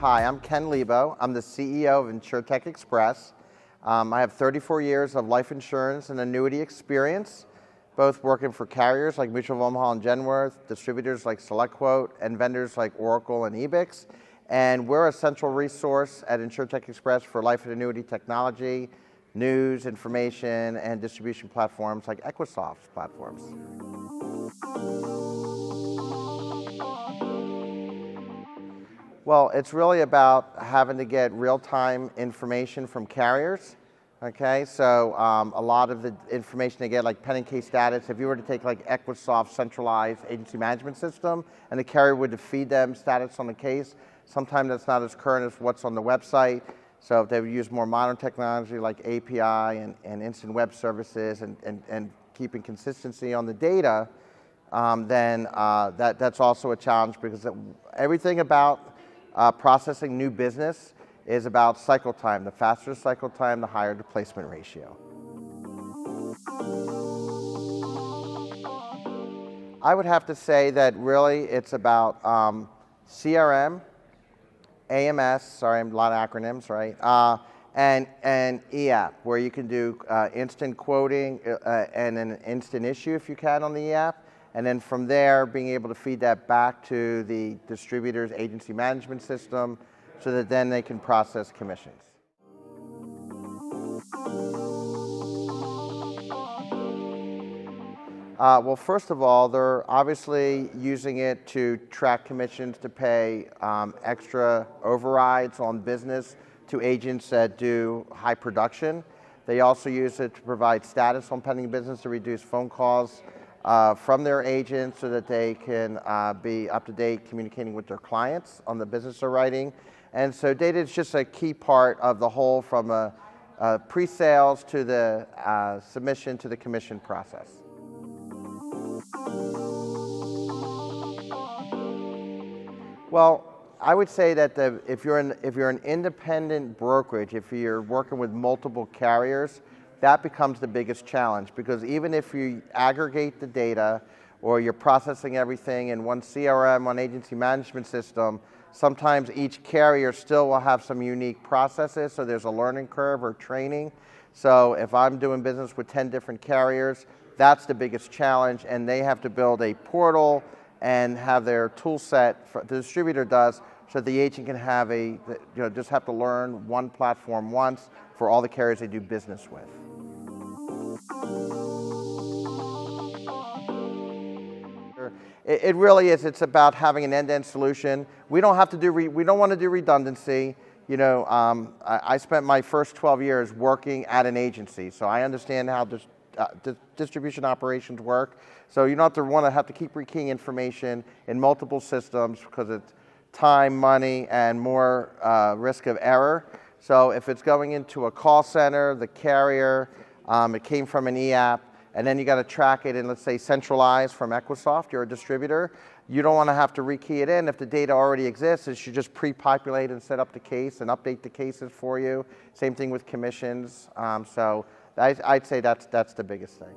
Hi, I'm Ken Leibow. I'm the CEO of InsurTech Express. I have 34 years of life insurance and annuity experience, both working for carriers like Mutual of Omaha and Genworth, distributors like SelectQuote, and vendors like Oracle and Ebix. And we're a central resource at InsurTech Express for Life Annuity Technology, news, information, and distribution platforms like Equisoft platforms. Well, it's really about having to get real-time information from carriers. Okay, so a lot of the information they get, like pending case status, if you were to take like Equisoft centralized agency management system and the carrier would feed them status on the case, sometimes that's not as current as what's on the website. So if they would use more modern technology like API and instant web services and keeping consistency on the data, then that's also a challenge, because everything about processing new business is about cycle time. The faster cycle time, the higher the placement ratio. I would have to say that really it's about CRM, AMS, sorry, a lot of acronyms, right? And e-app, where you can do instant quoting and an instant issue if you can on the e-app. And then from there, being able to feed that back to the distributor's agency management system so that then they can process commissions. Well, first of all, they're obviously using it to track commissions, to pay extra overrides on business to agents that do high production. They also use it to provide status on pending business, to reduce phone calls from their agents so that they can be up to date communicating with their clients on the business they're writing. And so data is just a key part of the whole, from pre-sales to the submission to the commission process. Well, I would say that if you're an independent brokerage, if you're working with multiple carriers, that becomes the biggest challenge, because even if you aggregate the data or you're processing everything in one CRM, one agency management system, sometimes each carrier still will have some unique processes, so there's a learning curve or training. So if I'm doing business with 10 different carriers, that's the biggest challenge, and they have to build a portal and have their tool set, the distributor does, so the agent can have just have to learn one platform once for all the carriers they do business with. It really is. It's about having an end-to-end solution. We don't have to do. We don't want to do redundancy. You know, I spent my first 12 years working at an agency, so I understand how distribution operations work. So you don't have to keep rekeying information in multiple systems, because it's time, money, and more risk of error. So if it's going into a call center, the carrier, it came from an e-app, and then you got to track it in, let's say, centralized from Equisoft, you're a distributor. You don't want to have to rekey it in. If the data already exists, it should just pre-populate and set up the case and update the cases for you. Same thing with commissions. So I'd say that's the biggest thing.